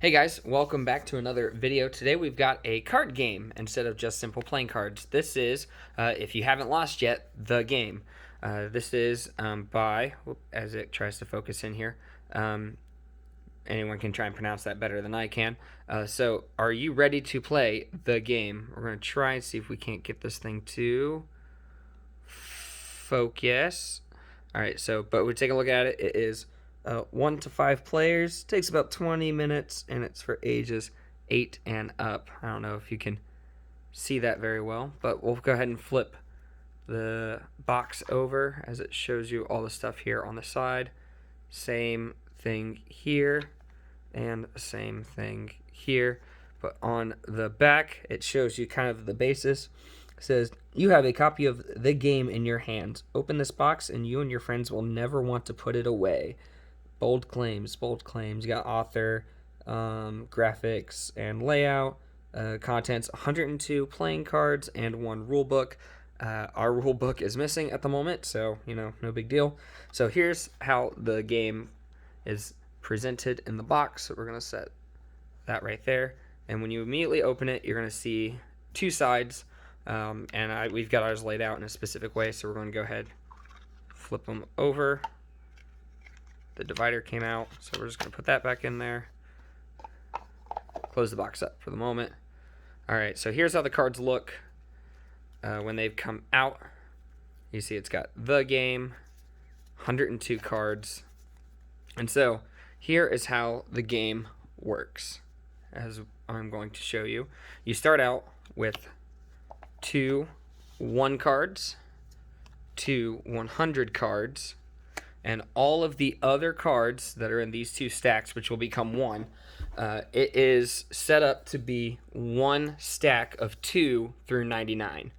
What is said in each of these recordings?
Hey guys, welcome back to another video. Today we've got a card game instead of just simple playing cards. This is, if you haven't lost yet, the game. This is as it tries to focus in here, anyone can try and pronounce that better than I can. So are you ready to play the game? We're going to try and see if we can't get this thing to focus. Alright, but we take a look at it. It is 1 to 5 players. Takes about 20 minutes, and it's for ages 8 and up. I don't know if you can see that very well, but we'll go ahead and flip the box over as it shows you all the stuff here on the side. Same thing here, and same thing here. But on the back, it shows you kind of the basis. It says, you have a copy of the game in your hands. Open this box, and you and your friends will never want to put it away. Bold claims, bold claims. You got author, graphics, and layout. Contents, 102 playing cards and 1 rule book. Our rule book is missing at the moment, so, no big deal. So here's how the game is presented in the box. So we're going to set that right there. And when you immediately open it, you're going to see 2 sides. We've got ours laid out in a specific way, so we're going to go ahead, flip them over. The divider came out, so we're just going to put that back in there. Close the box up for the moment. Alright, so here's how the cards look when they've come out. You see it's got the game, 102 cards. And so here is how the game works, as I'm going to show you. You start out with 2 1 cards, 2 100 cards, and all of the other cards that are in these 2 stacks, which will become 1, it is set up to be 1 stack of 2 through 99.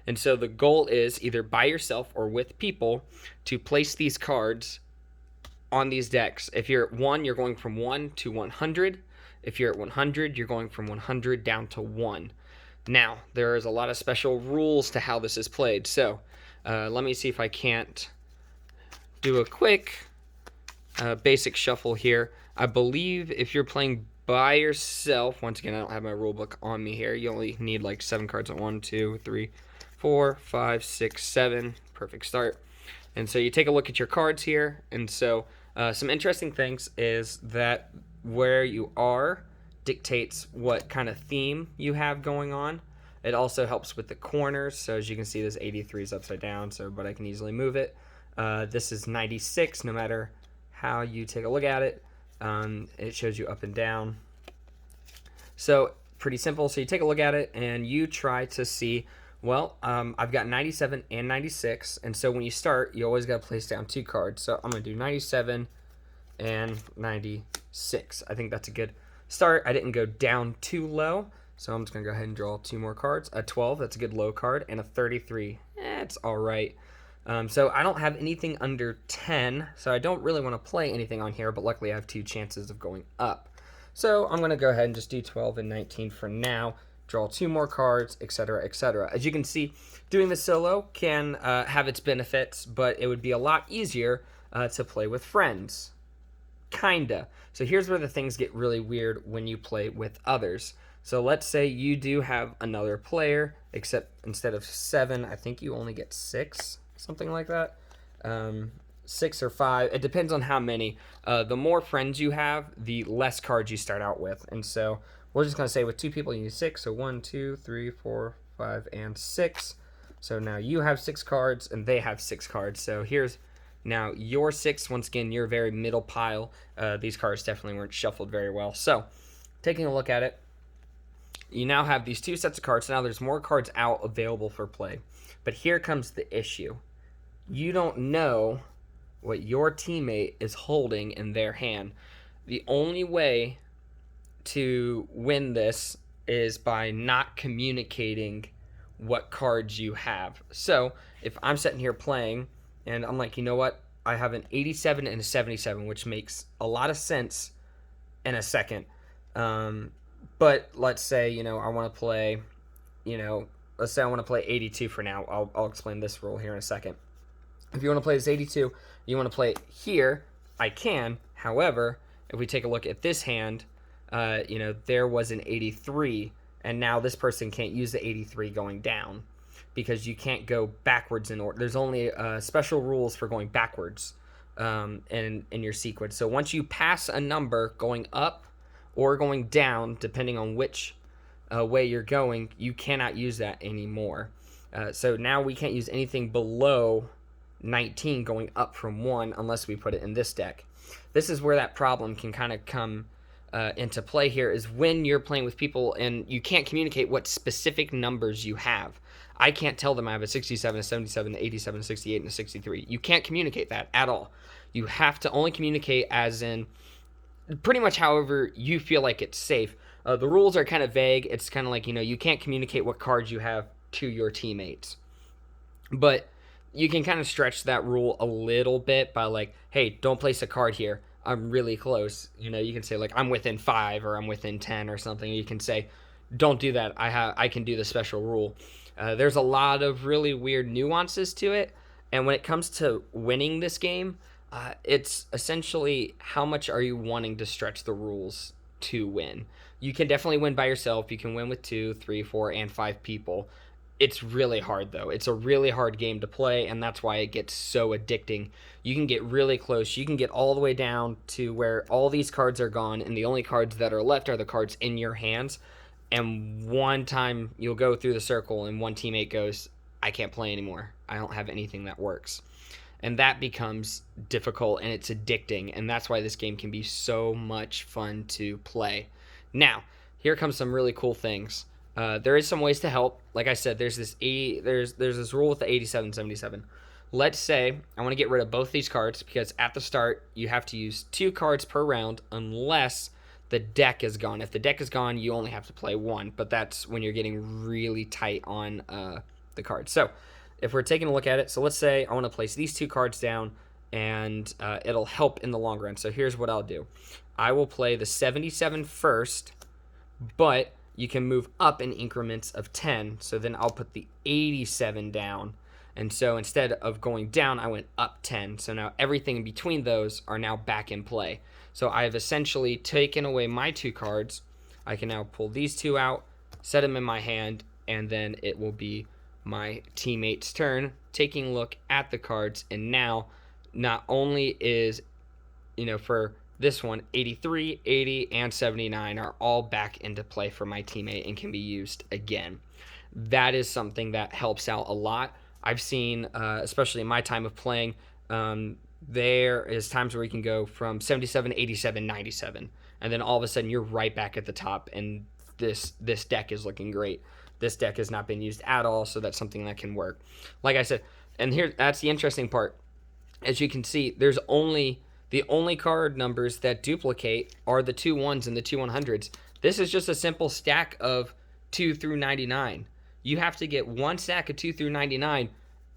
And so the goal is, either by yourself or with people, to place these cards on these decks. If you're at 1, you're going from 1 to 100. If you're at 100, you're going from 100 down to 1. Now, there is a lot of special rules to how this is played. So let me see if I can't do a quick basic shuffle here. I believe if you're playing by yourself, once again, I don't have my rule book on me here, you only need like 7 cards. 1, 2, 3, 4, 5, 6, 7. Perfect start. And so you take a look at your cards here. And so some interesting things is that where you are dictates what kind of theme you have going on. It also helps with the corners. So as you can see, this 83 is upside down, but I can easily move it. This is 96, no matter how you take a look at it. It shows you up and down. So pretty simple. So you take a look at it and you try to see, well, I've got 97 and 96. And so when you start, you always got to place down 2 cards. So I'm going to do 97 and 96. I think that's a good start. I didn't go down too low. So I'm just going to go ahead and draw 2 more cards. A 12, that's a good low card. And a 33, it's all right. So I don't have anything under 10, so I don't really want to play anything on here, but luckily I have 2 chances of going up. So I'm going to go ahead and just do 12 and 19 for now, draw 2 more cards, etc., etc. As you can see, doing this solo can have its benefits, but it would be a lot easier to play with friends. Kinda. So here's where the things get really weird when you play with others. So let's say you do have another player, except instead of 7, I think you only get 6. Something like that. 6 or 5. It depends on how many. The more friends you have, the less cards you start out with. And so we're just going to say with 2 people, you need 6. So 1, 2, 3, 4, 5, and 6. So now you have 6 cards, and they have 6 cards. So here's now your 6. Once again, your very middle pile. These cards definitely weren't shuffled very well. So taking a look at it, you now have these 2 sets of cards. Now there's more cards out available for play. But here comes the issue. You don't know what your teammate is holding in their hand. The only way to win this is by not communicating what cards you have. So if I'm sitting here playing and I'm like, you know what? I have an 87 and a 77, which makes a lot of sense in a second. But let's say, I want to play, let's say I want to play 82 for now. I'll explain this rule here in a second. If you want to play this 82, you want to play it here, I can. However, if we take a look at this hand, there was an 83, and now this person can't use the 83 going down because you can't go backwards in order. There's only special rules for going backwards in your sequence. So once you pass a number going up or going down, depending on which way you're going, you cannot use that anymore. So now we can't use anything below 19 going up from 1 unless we put it in this deck. This is where that problem can kind of come into play here, is when you're playing with people and you can't communicate what specific numbers you have. I can't tell them I have a 67, a 77, an 87, a 68, and a 63. You can't communicate that at all. You have to only communicate as in pretty much however you feel like it's safe. The rules are kind of vague. It's kind of like, you can't communicate what cards you have to your teammates. But you can kind of stretch that rule a little bit by like, hey, don't place a card here. I'm really close. You can say like, I'm within 5 or I'm within 10 or something. You can say, don't do that. I can do the special rule. There's a lot of really weird nuances to it. And when it comes to winning this game, it's essentially how much are you wanting to stretch the rules to win. You can definitely win by yourself. You can win with 2, 3, 4, and 5 people. It's really hard, though. It's a really hard game to play, and that's why it gets so addicting. You can get really close. You can get all the way down to where all these cards are gone, and the only cards that are left are the cards in your hands. And one time you'll go through the circle, and one teammate goes, I can't play anymore. I don't have anything that works. And that becomes difficult, and it's addicting, and that's why this game can be so much fun to play. Now, here comes some really cool things. There is some ways to help. Like I said, there's this rule with the 87-77. Let's say I want to get rid of both these cards because at the start you have to use 2 cards per round unless the deck is gone. If the deck is gone, you only have to play 1, but that's when you're getting really tight on the cards. So if we're taking a look at it, so let's say I want to place these 2 cards down and it'll help in the long run. So here's what I'll do. I will play the 77 first, but you can move up in increments of 10. So then I'll put the 87 down. And so instead of going down, I went up 10. So now everything in between those are now back in play. So I have essentially taken away my 2 cards. I can now pull these 2 out, set them in my hand, and then it will be my teammate's turn, taking a look at the cards. And now not only is, for this one, 83, 80, and 79 are all back into play for my teammate and can be used again. That is something that helps out a lot. I've seen, especially in my time of playing, there is times where you can go from 77, 87, 97, and then all of a sudden you're right back at the top, and this deck is looking great. This deck has not been used at all, so that's something that can work. Like I said, and here, that's the interesting part. As you can see, the only card numbers that duplicate are the 2 1s and the 2 100s. This is just a simple stack of 2 through 99. You have to get 1 stack of 2 through 99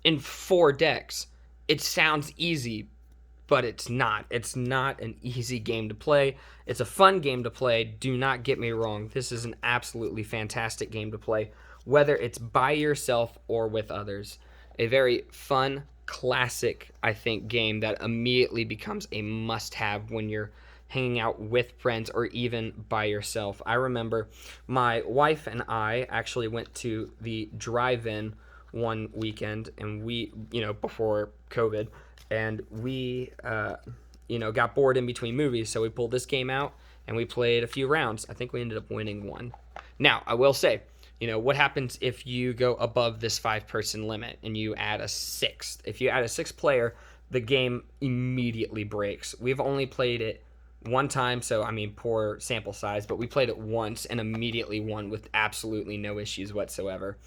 in 4 decks. It sounds easy, but it's not. It's not an easy game to play. It's a fun game to play. Do not get me wrong. This is an absolutely fantastic game to play, whether it's by yourself or with others. A very fun, classic, I think, game that immediately becomes a must-have when you're hanging out with friends or even by yourself. I remember my wife and I actually went to the drive-in one weekend, and we, before COVID, and we, got bored in between movies, so we pulled this game out and we played a few rounds. I think we ended up winning one. Now, I will say, what happens if you go above this 5-person limit and you add a 6th? If you add a 6th player, the game immediately breaks. We've only played it one time, so poor sample size, but we played it once and immediately won with absolutely no issues whatsoever.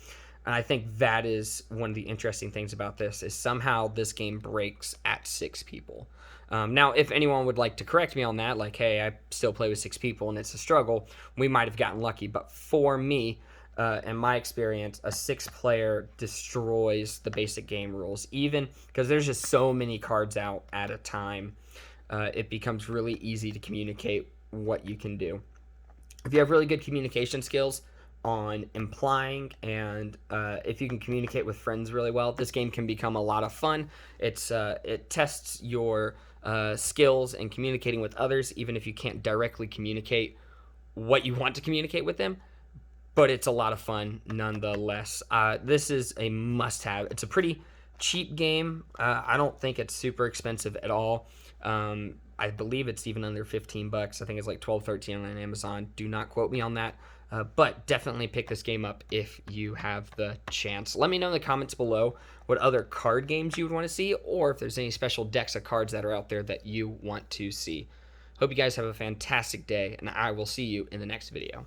And I think that is one of the interesting things about this, is somehow this game breaks at 6 people. Now, if anyone would like to correct me on that, like, hey, I still play with 6 people and it's a struggle, we might have gotten lucky. But for me, in my experience, a 6-player destroys the basic game rules, even because there's just so many cards out at a time. It becomes really easy to communicate what you can do. If you have really good communication skills on implying, and if you can communicate with friends really well, this game can become a lot of fun. It tests your skills in communicating with others, even if you can't directly communicate what you want to communicate with them, but it's a lot of fun nonetheless. This is a must-have. It's a pretty cheap game. I don't think it's super expensive at all. I believe it's even under 15 bucks. I think it's like 12, 13 on Amazon. Do not quote me on that. But definitely pick this game up if you have the chance. Let me know in the comments below what other card games you would want to see, or if there's any special decks of cards that are out there that you want to see. Hope you guys have a fantastic day, and I will see you in the next video.